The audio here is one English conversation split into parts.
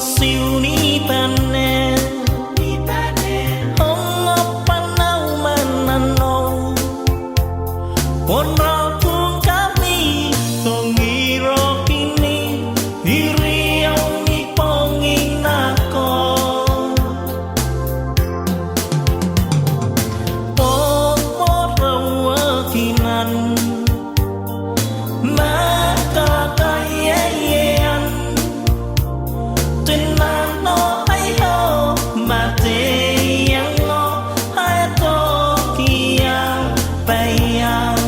siêu ni pane Ongo panau manano Boborau pun kami Ongiro kini Iriau ni pongin ako Boborauakinan Maka kayean Nanou ai ho mate yang ngo ai to kia bayang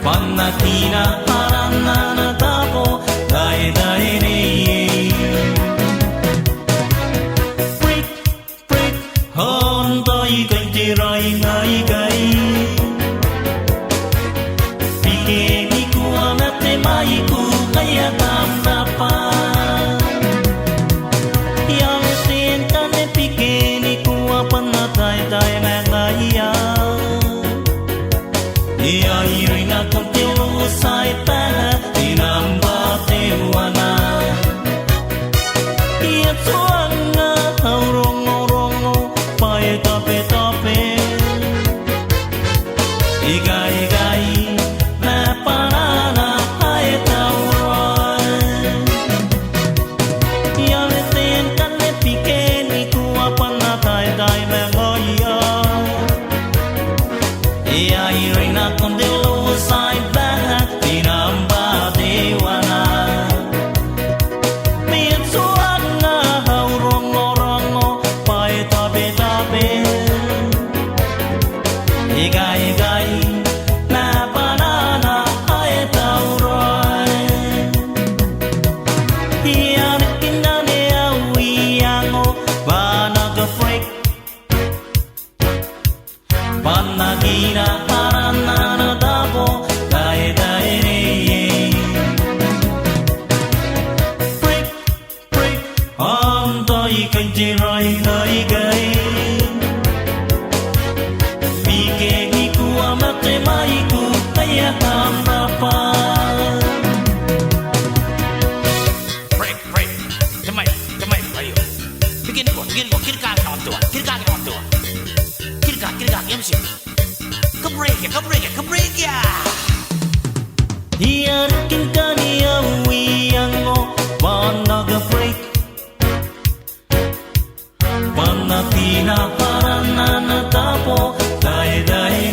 Panatina, paranana, tapo, maiku kaya tamrapa yang sin kane pikeni ku apana tai tai ngaya ia irina kontelu sai pa tinamba tewana ia tuanga rongo rongo pai tape tape igai igai na panana ai tauroi ia meten kane pikeni ku apana tai tai ngaya ia irina kontelu sai pa tinamba tewana igai igai na banana ai tauroi ian kinane awi ango banaga freak banagina paranana dabo dai dai freak freak andai kanjirai ngai gai maiku kaya tamrapa break break kamai ayo begini kok kirka kawan tua kirka MC ke break ya iar kinkani awi ango banaga break banatina paranana tapo dai dai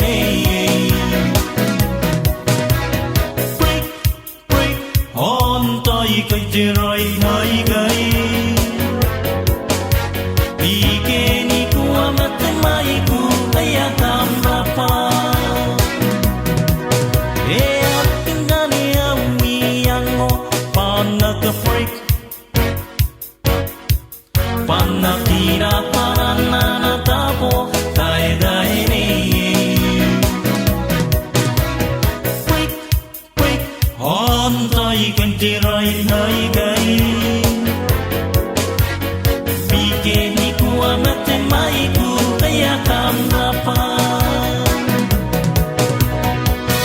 kai jirai nai gai bikeni ku amat mai ku kaya tamrapa tingani awi ango panaka freak panakira paranana tapo dai dai ni freak freak ontai kan jirai nai gai bikeni ku amat mai ku kaya tamrapa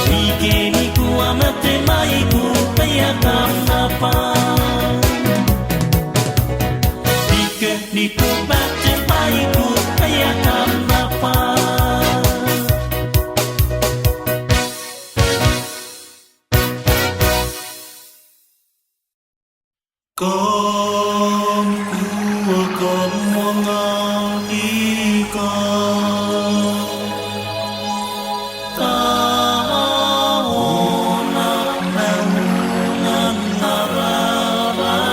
bikeni ku amat mai ku kaya tamrapa bikeni ku amat mai ku kaya tamrapa con của con muôn ngao đi con ta nak nangan narasa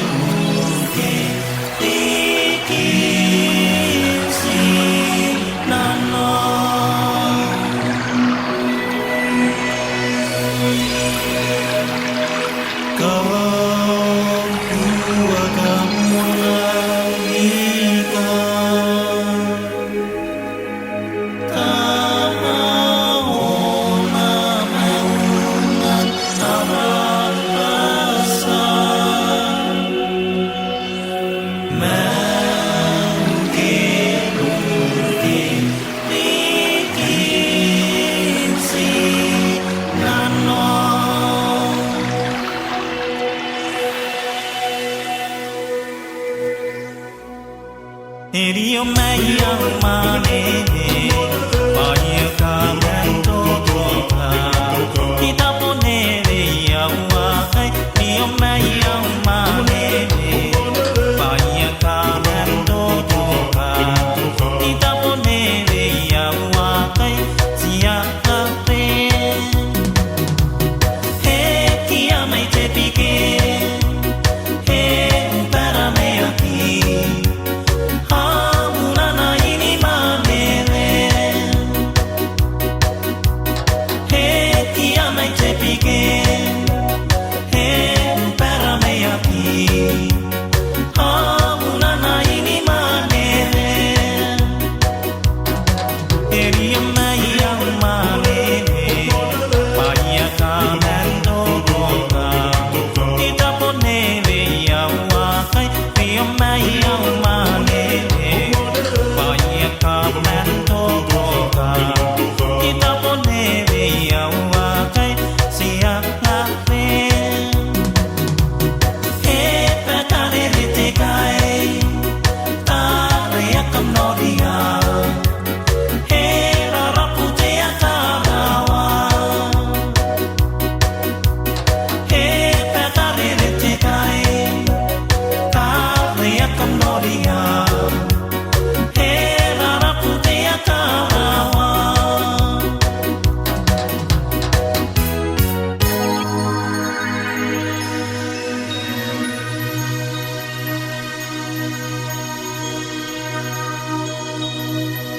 mungkin tikin si nanou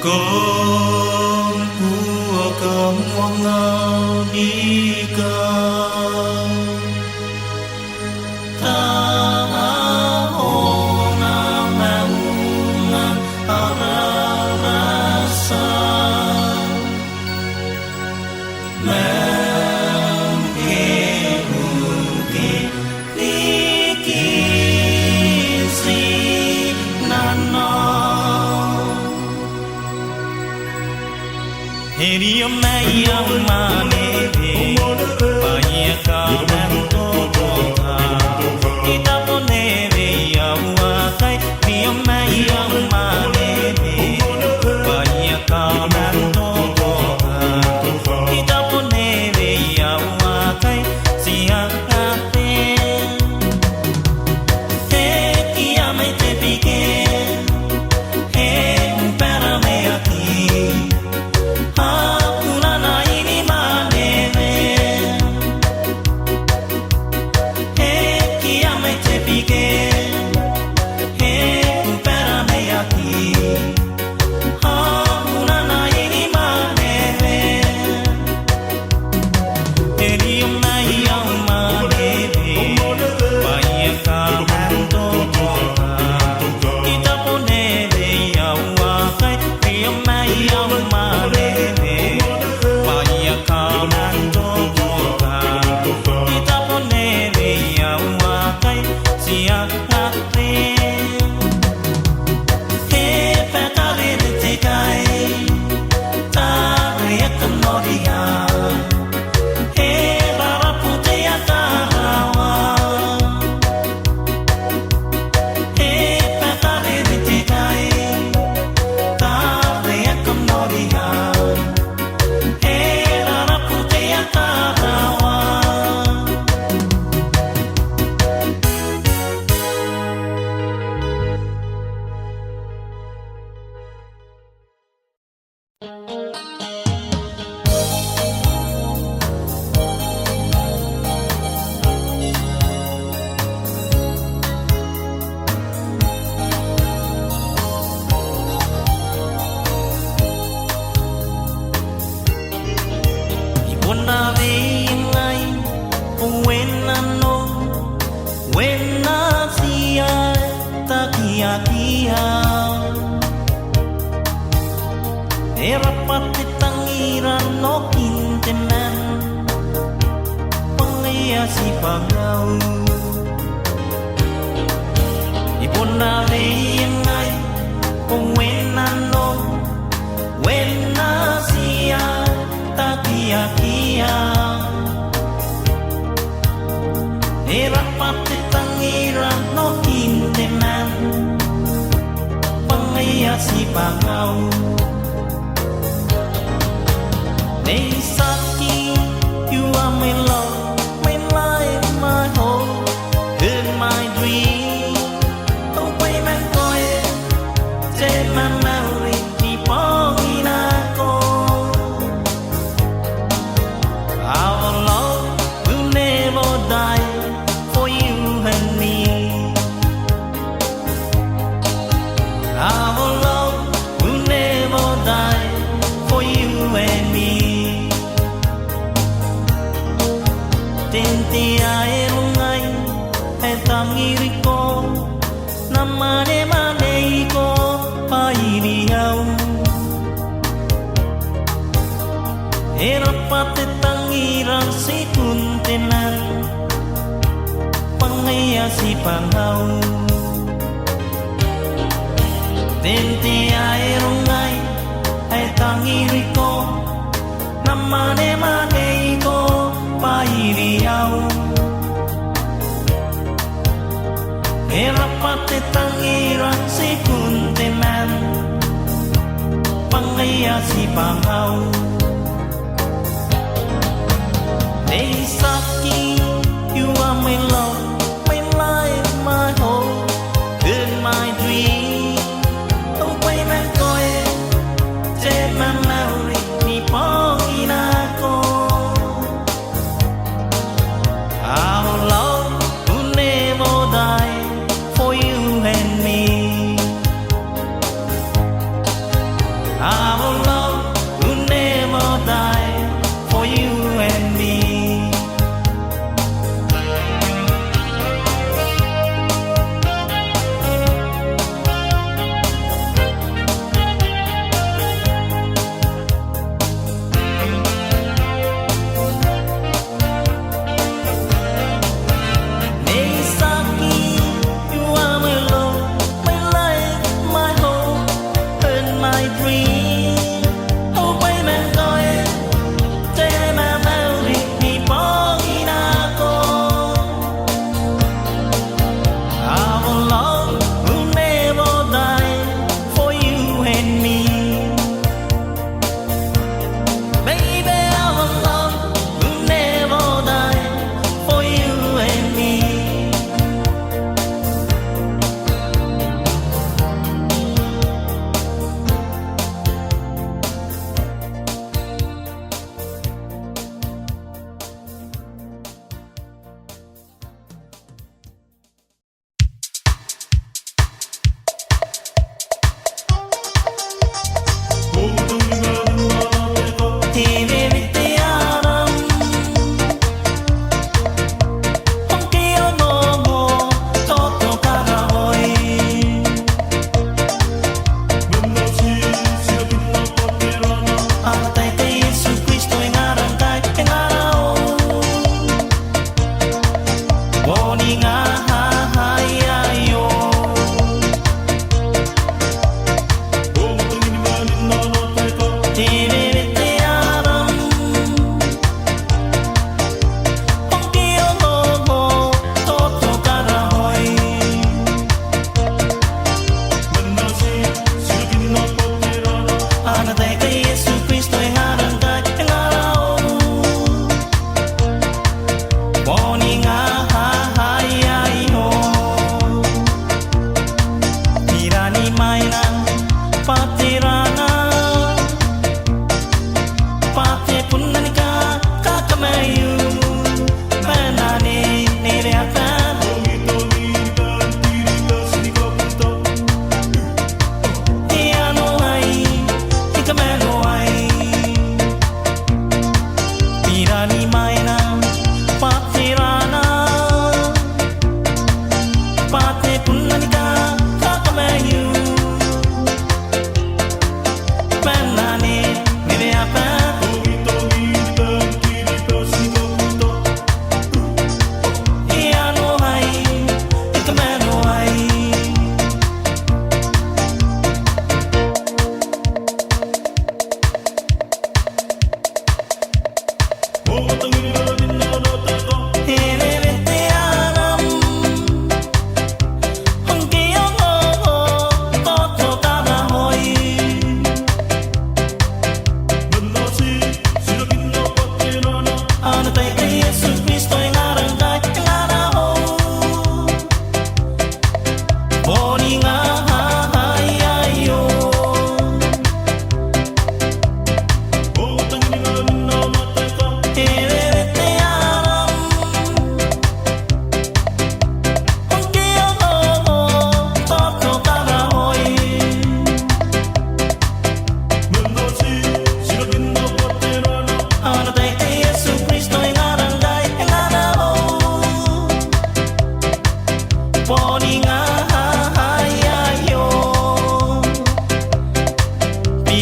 Con của con ngoan ngao đi cao ta ho na maunga ararasa mang ke huke niki si nanou Heri mai au mane pa ia ka manto ta kita pone ve au kai ni mai au mane pa ia ka manto ta kita pone ve au kai sia ka te te kia mai te pike he para me aquí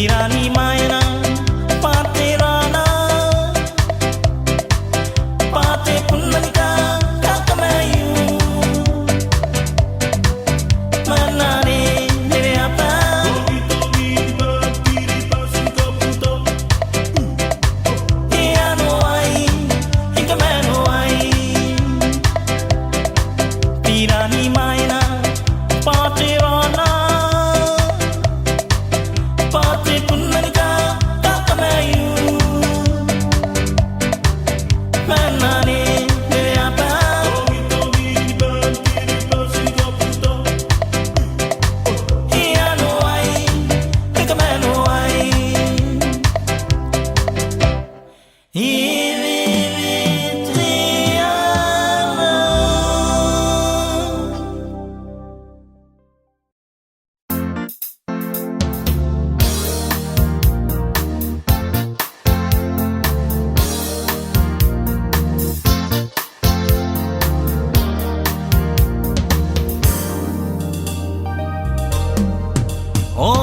Pirani maena paterana pate punanika kakamayu manane nere apa iano ai inkamano ai Pirani maena paterana pate punanika kakamayu manane nere apa iano ai inkamano ai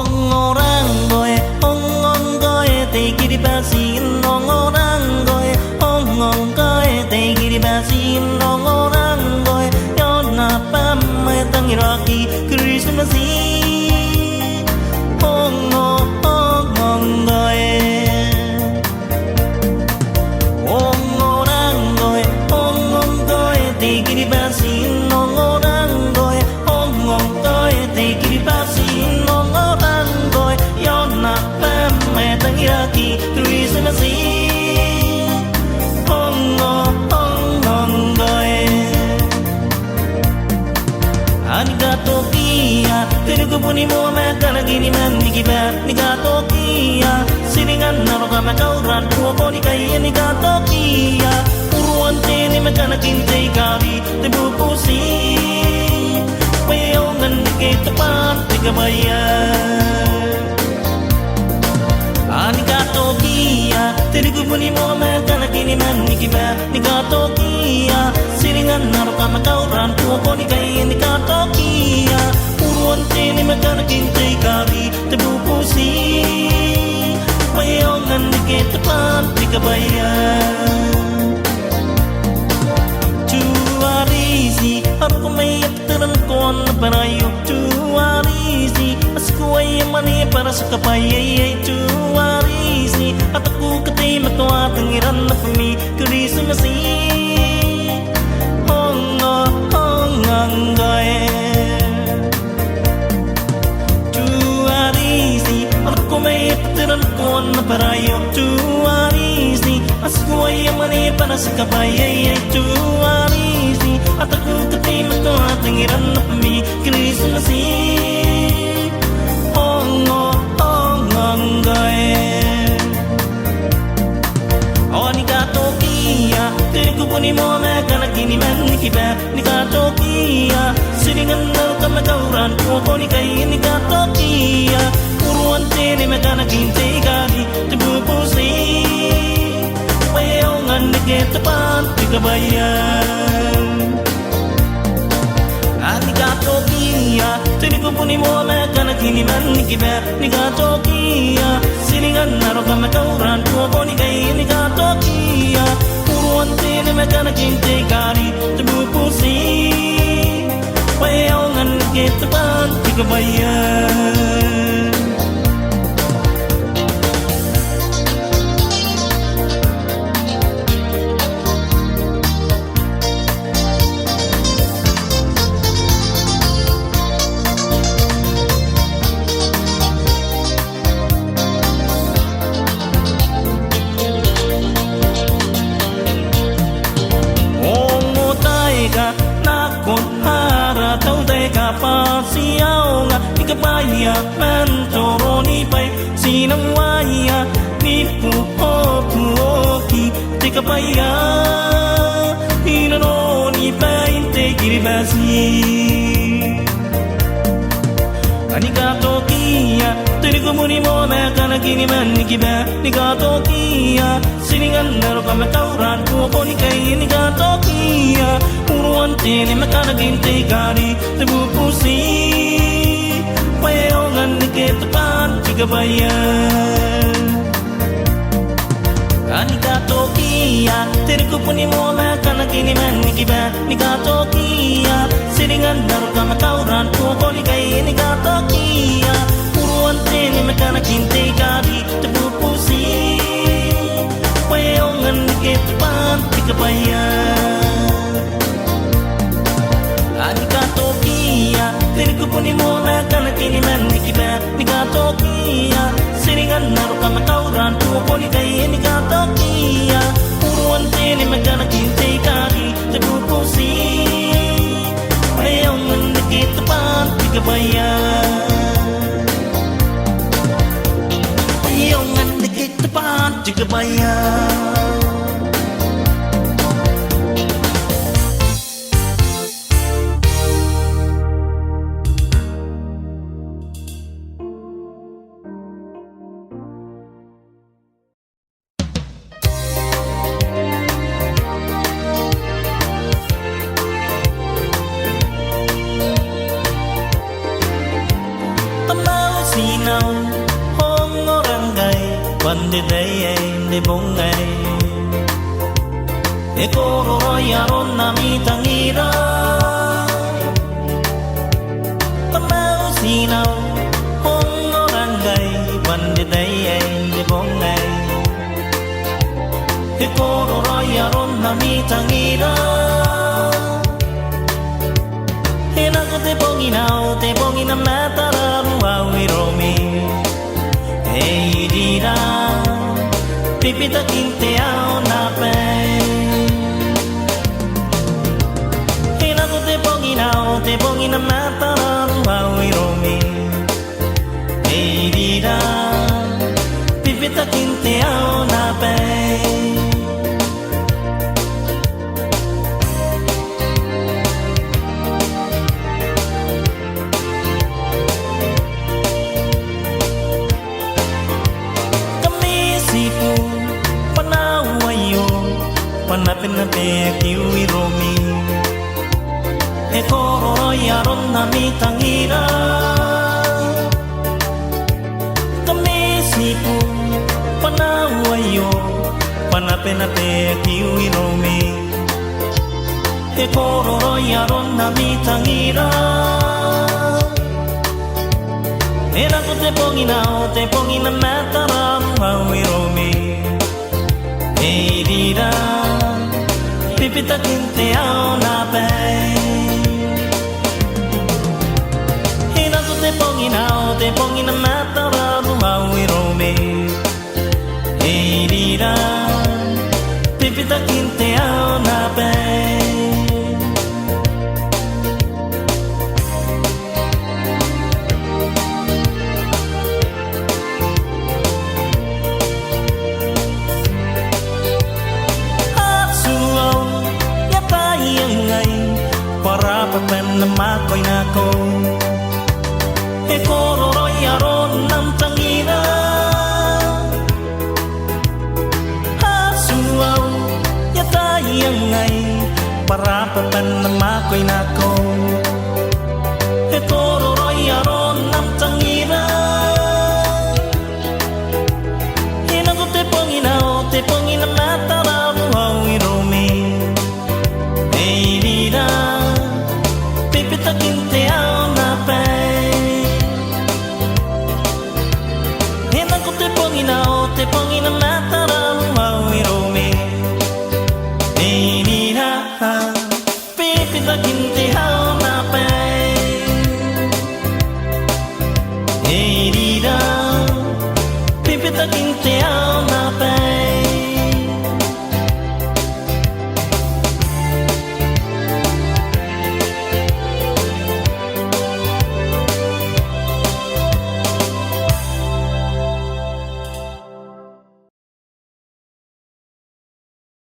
Ongorangoe, ongongoe, te kiribasin, ongorangoe, ongongoe, te kiribasin, ongorangoe, yona pame tangiraki, Christmasi, ongongoe. Ongorangoe, ongongoe, te kiribasin, ongorangoe, ongongoe, te kiribasin, ongorangoe, yona pame tangiraki, Christmasi, ongongoe. Arigato kia, teruku puni mo magana gini man nikiba, nigato kia, siringan naroka makauran, puako ni kaya nigato kia, uruan tini magana kintay kari, tebupusi, payongan nikitapan, tigabayan. Arigato kia, teruku puni mo magana gini man nikiba, nigato kia, siringan naroka makauran, puako ni kaya nigato kia, uruan tini magana kintay kari, tebupusi, payongan nikitapan, tigabayan. Tuarisi, aku may aptaran ko na parayo. Tuarisi, asku ay mani para sa kapayay. Tuarisi, at ako katay matuatangiran na pami, Christmasi, ongangae. Tuarisi, ako may aptaran ko na parayo. Tuarisi, asku ay mani para sa kapayay. Tuarisi, at ako katay matuatangiran na pami, Christmasi, ongangae. Arigato kia, teruku puni mo magana gini man nikiba, nigato kia, siringan naroka makauran, puako ni kaya nigato kia, uruan tini magana kintay kari, tebupusi, payongan nikitapan, tigabayan. Arigato kia, teruku puni mo magana gini man nikiba, nigato kia, siringan naroka makauran, puako ni kaya nigato kia, uruan tini magana kintay kari, tebupusi, payongan nikitapan, tigabayan. Ikabaya mantoroni pai sinang waya nipu oki Tekabaya inanoni pai te kiribasi Arigato kia teruku muni mo magana gini man nikiba Nigato kia siringan naroka makauran puako ni kaya nigato kia uruan tini magana gintay kari tebupusi payongan ngan kita pan tiga bayar Arigato kia Teriku puni mo makana kini man nikiba Arigato kia Siringan daru kama kauran Puko ni kai Arigato kia Puruan teni makana kinte kari Tepupusi Payongan nikita pan tiga bayar Arigato kia Teriku puni mo makana kini man nikiba Arigato kia Siringan daru kama kauran Puko ni kai Arigato kia Puruan teni makana kinte kari Tepupusi Payongan nikita pan tiga bayar Payongan nikita pan tiga bayar Tamau Tinau Ongora ngai Pande dei de bongai E koro yaron nami tangira Tamau Tinau Ongora ngai Pande dei de bongai E koro yaron nami tangira Enaku te ponginam natararu awiromi Hei dira, pipita kinte au nape Enaku te ponginam natararu awiromi Hei dira, pipita kinte au nape Panape kiwi romi E koro yaron nami tangira Tamesipu panawayo Panape kiwi romi E koro yaron nami tangira Era ko te ponginam nataramu hawi romi E dira Pipita kinte au nape Hina tu te ponginam natararu hawi rome E dira Pipita kinte au nape Para papen makoy nako E koro yaron nam tangina Hasuaw yatay angay Para papen makoy nako